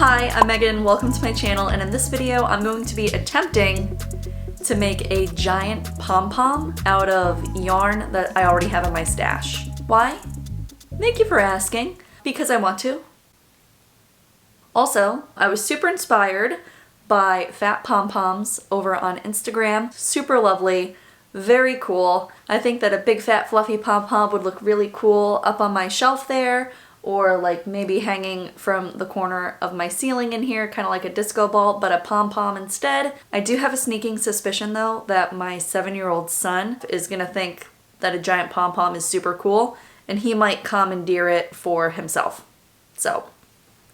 Hi, I'm Megan, welcome to my channel, and in this video I'm going to be attempting to make a giant pom-pom out of yarn that I already have in my stash. Why? Thank you for asking. Because I want to. Also, I was super inspired by fat pom-poms over on Instagram. Super lovely, very cool. I think that a big fat fluffy pom-pom would look really cool up on my shelf there, or like maybe hanging from the corner of my ceiling in here, kind of like a disco ball, but a pom-pom instead. I do have a sneaking suspicion though that my 7-year-old son is gonna think that a giant pom-pom is super cool, and he might commandeer it for himself. So,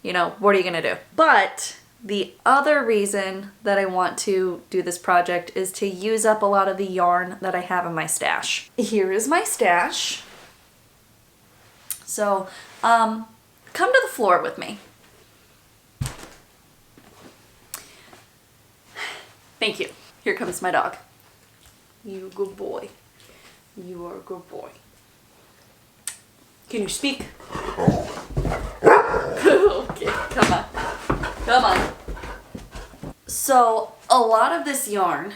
you know, what are you gonna do? But the other reason that I want to do this project is to use up a lot of the yarn that I have in my stash. Here is my stash. So, come to the floor with me. Thank you. Here comes my dog. You a good boy. You are a good boy. Can you speak? Okay, come on. Come on. So, a lot of this yarn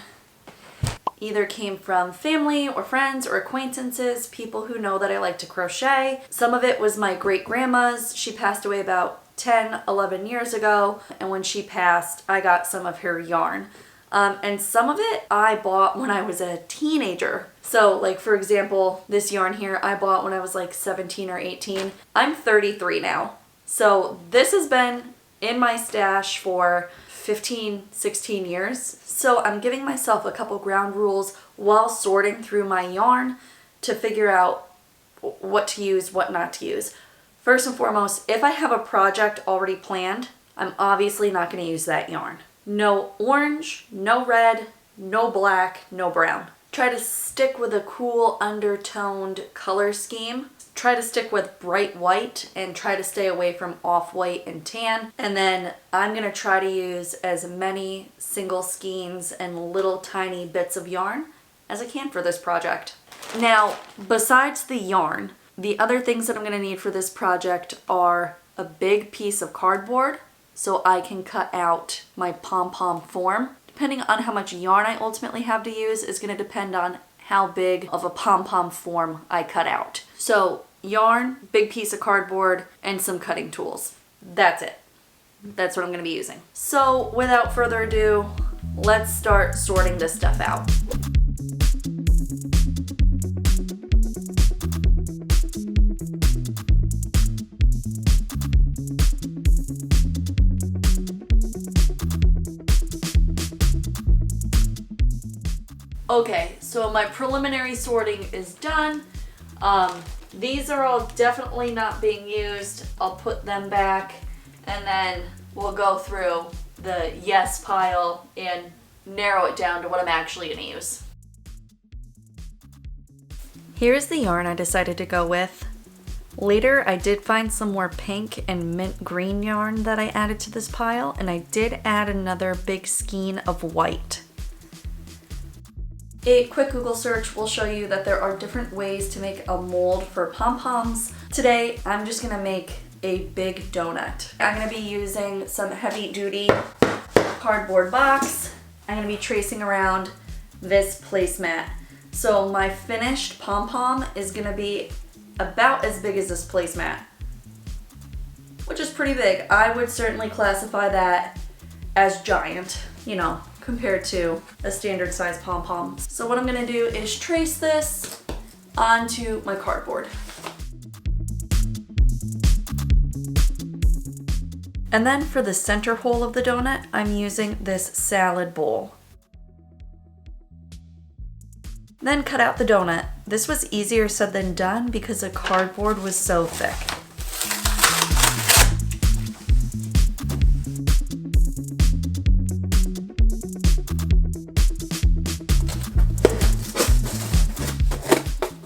either came from family or friends or acquaintances, people who know that I like to crochet. Some of it was my great-grandma's. She passed away about 10, 11 years ago, and when she passed, I got some of her yarn. And some of it I bought when I was a teenager. So, like, for example, this yarn here I bought when I was like 17 or 18. I'm 33 now. So this has been in my stash for 15, 16 years. So I'm giving myself a couple ground rules while sorting through my yarn to figure out what to use, what not to use. First and foremost, if I have a project already planned, I'm obviously not going to use that yarn. No orange, no red, no black, no brown. Try to stick with a cool undertoned color scheme. Try to stick with bright white and try to stay away from off-white and tan. And then I'm gonna try to use as many single skeins and little tiny bits of yarn as I can for this project. Now, besides the yarn, the other things that I'm gonna need for this project are a big piece of cardboard so I can cut out my pom-pom form. Depending on how much yarn I ultimately have to use is gonna depend on how big of a pom-pom form I cut out. So yarn, big piece of cardboard, and some cutting tools. That's it. That's what I'm gonna be using. So without further ado, let's start sorting this stuff out. Okay, so my preliminary sorting is done. These are all definitely not being used. I'll put them back and then we'll go through the yes pile and narrow it down to what I'm actually going to use. Here's the yarn I decided to go with. Later, I did find some more pink and mint green yarn that I added to this pile, and I did add another big skein of white. A quick Google search will show you that there are different ways to make a mold for pom-poms. Today, I'm just gonna make a big donut. I'm gonna be using some heavy-duty cardboard box. I'm gonna be tracing around this placemat. So my finished pom-pom is gonna be about as big as this placemat, which is pretty big. I would certainly classify that as giant, you know, compared to a standard size pom-pom. So what I'm gonna do is trace this onto my cardboard. And then for the center hole of the donut, I'm using this salad bowl. Then cut out the donut. This was easier said than done because the cardboard was so thick.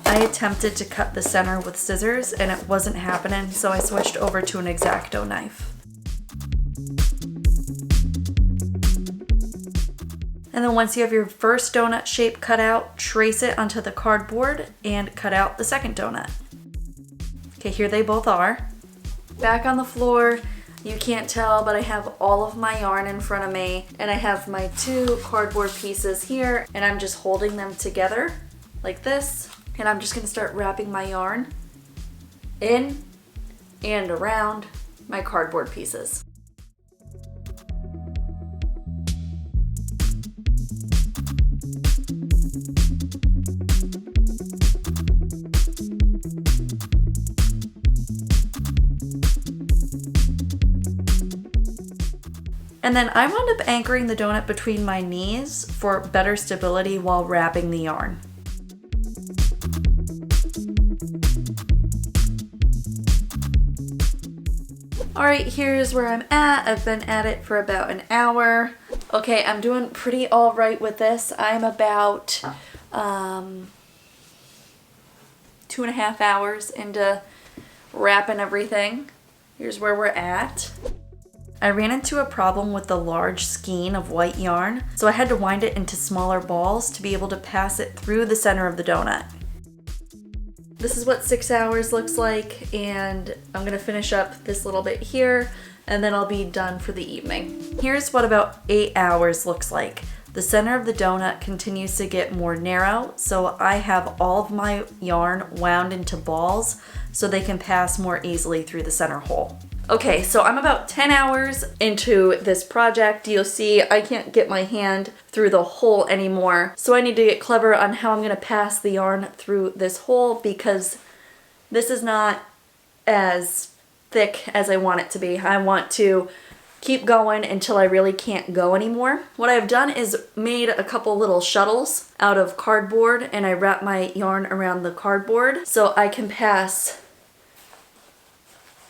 I attempted to cut the center with scissors and it wasn't happening, so I switched over to an X-Acto knife. And then once you have your first donut shape cut out, trace it onto the cardboard and cut out the second donut. Okay, here they both are. Back on the floor, You can't tell, but I have all of my yarn in front of me, and I have my 2 cardboard pieces here, and I'm just holding them together like this, and I'm just gonna start wrapping my yarn in and around my cardboard pieces. And then I wound up anchoring the donut between my knees for better stability while wrapping the yarn. Alright, here's where I'm at. I've been at it for about an hour. Okay, I'm doing pretty alright with this. I'm about 2.5 hours into wrapping everything. Here's where we're at. I ran into a problem with the large skein of white yarn, so I had to wind it into smaller balls to be able to pass it through the center of the donut. This is what 6 hours looks like, and I'm gonna finish up this little bit here, and then I'll be done for the evening. Here's what about 8 hours looks like. The center of the donut continues to get more narrow, so I have all of my yarn wound into balls so they can pass more easily through the center hole. Okay, so I'm about 10 hours into this project. You'll see I can't get my hand through the hole anymore, so I need to get clever on how I'm gonna pass the yarn through this hole because this is not as thick as I want it to be. I want to keep going until I really can't go anymore. What I've done is made a couple little shuttles out of cardboard, and I wrap my yarn around the cardboard so I can pass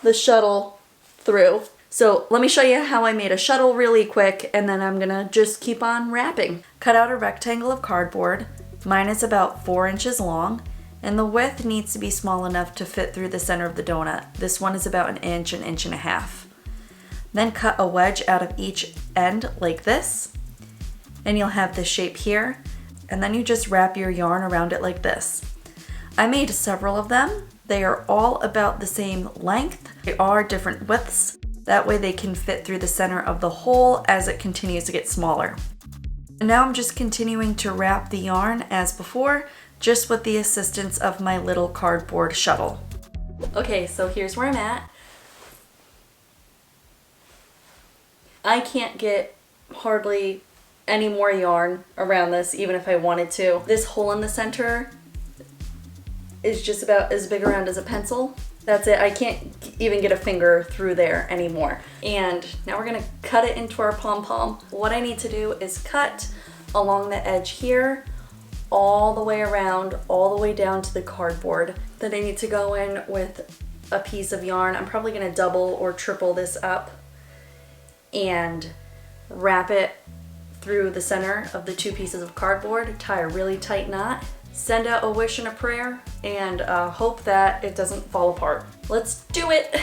the shuttle through. So let me show you how I made a shuttle really quick, and then I'm gonna just keep on wrapping. Cut out a rectangle of cardboard. Mine is about 4 inches long, and the width needs to be small enough to fit through the center of the donut. This one is about an inch and a half. Then cut a wedge out of each end like this, and you'll have this shape here, and then you just wrap your yarn around it like this. I made several of them. They are all about the same length. They are different widths. That way they can fit through the center of the hole as it continues to get smaller. And now I'm just continuing to wrap the yarn as before, just with the assistance of my little cardboard shuttle. Okay, so here's where I'm at. I can't get hardly any more yarn around this, even if I wanted to. This hole in the center is just about as big around as a pencil. That's it. I can't even get a finger through there anymore. And now we're gonna cut it into our pom-pom. What I need to do is cut along the edge here, all the way around, all the way down to the cardboard. Then I need to go in with a piece of yarn. I'm probably gonna double or triple this up and wrap it through the center of the 2 pieces of cardboard, tie a really tight knot, send out a wish and a prayer, and hope that it doesn't fall apart. Let's do it!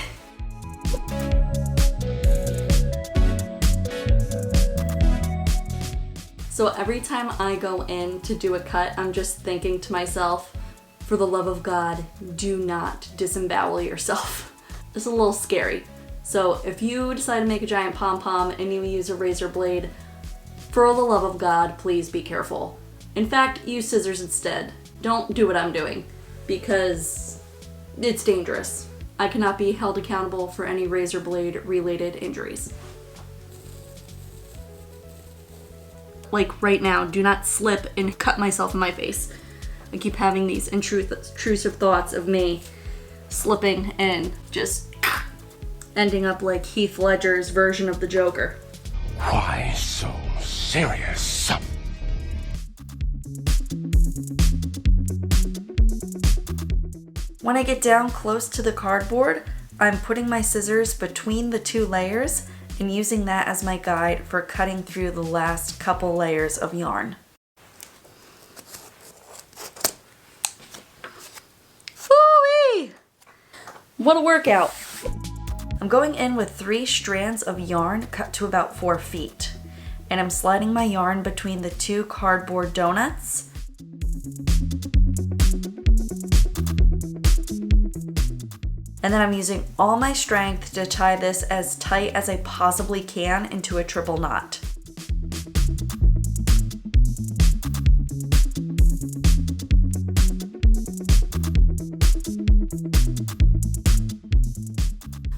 So every time I go in to do a cut, I'm just thinking to myself, for the love of God, do not disembowel yourself. It's a little scary. So if you decide to make a giant pom-pom and you use a razor blade, for the love of God, please be careful. In fact, use scissors instead. Don't do what I'm doing, because it's dangerous. I cannot be held accountable for any razor blade related injuries. Like right now, do not slip and cut myself in my face. I keep having these intrusive thoughts of me slipping and just ending up like Heath Ledger's version of the Joker. Why so serious? When I get down close to the cardboard, I'm putting my scissors between the 2 layers and using that as my guide for cutting through the last couple layers of yarn. Woo-wee! What a workout! I'm going in with 3 strands of yarn cut to about 4 feet, and I'm sliding my yarn between the 2 cardboard donuts. And then I'm using all my strength to tie this as tight as I possibly can into a triple knot.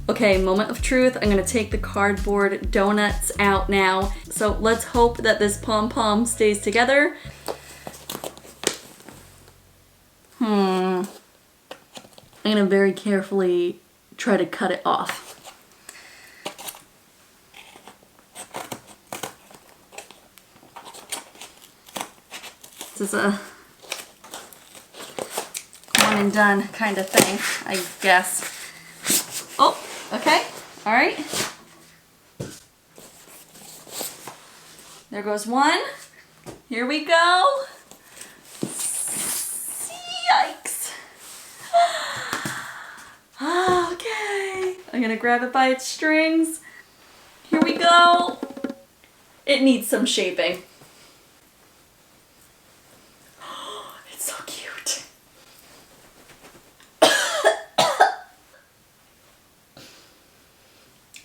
Okay, moment of truth. I'm gonna take the cardboard donuts out now. So let's hope that this pom-pom stays together. I'm gonna very carefully try to cut it off. This is a one and done kind of thing, I guess. Oh, okay, all right. There goes one. Here we go. Yikes. Okay, I'm gonna grab it by its strings. Here we go. It needs some shaping. It's so cute.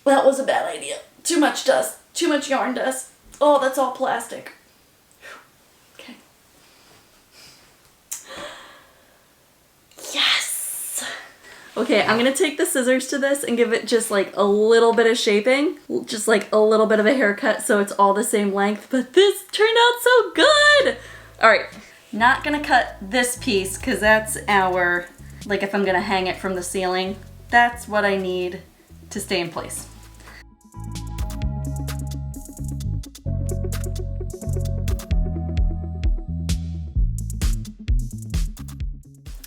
That was a bad idea. Too much dust. Too much yarn dust. Oh, that's all plastic. Okay. Yes! Okay, I'm gonna take the scissors to this and give it just like a little bit of shaping. Just like a little bit of a haircut so it's all the same length, but this turned out so good! Alright, not gonna cut this piece because that's our, like if I'm gonna hang it from the ceiling, that's what I need to stay in place.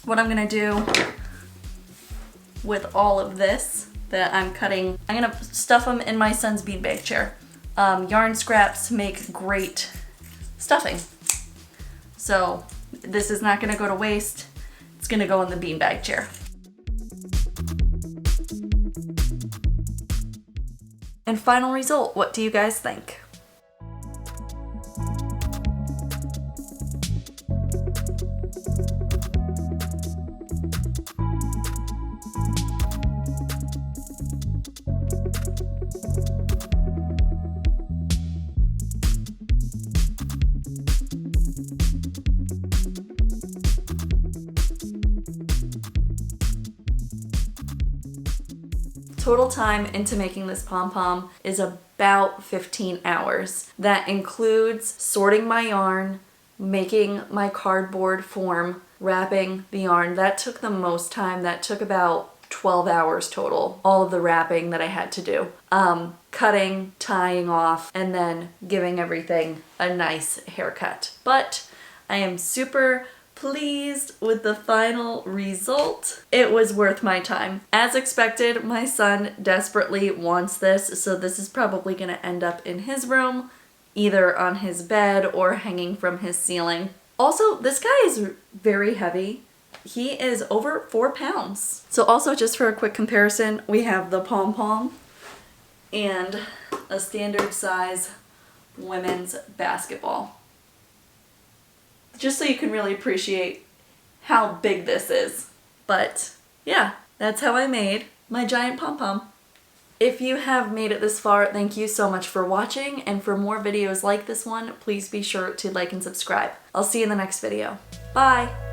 What I'm gonna do with all of this that I'm cutting, I'm gonna stuff them in my son's beanbag chair. Yarn scraps make great stuffing. So this is not gonna go to waste. It's gonna go in the beanbag chair. And final result, what do you guys think? Total time into making this pom-pom is about 15 hours. That includes sorting my yarn, making my cardboard form, wrapping the yarn. That took the most time. That took about 12 hours total, all of the wrapping that I had to do. Cutting, tying off, and then giving everything a nice haircut. But I am super pleased with the final result. It was worth my time. As expected, my son desperately wants this, so this is probably gonna end up in his room, either on his bed or hanging from his ceiling. Also, this guy is very heavy. He is over 4 pounds. So also, just for a quick comparison, we have the pom-pom and a standard size women's basketball. Just so you can really appreciate how big this is. But yeah, that's how I made my giant pom-pom. If you have made it this far, thank you so much for watching, and for more videos like this one, please be sure to like and subscribe. I'll see you in the next video. Bye!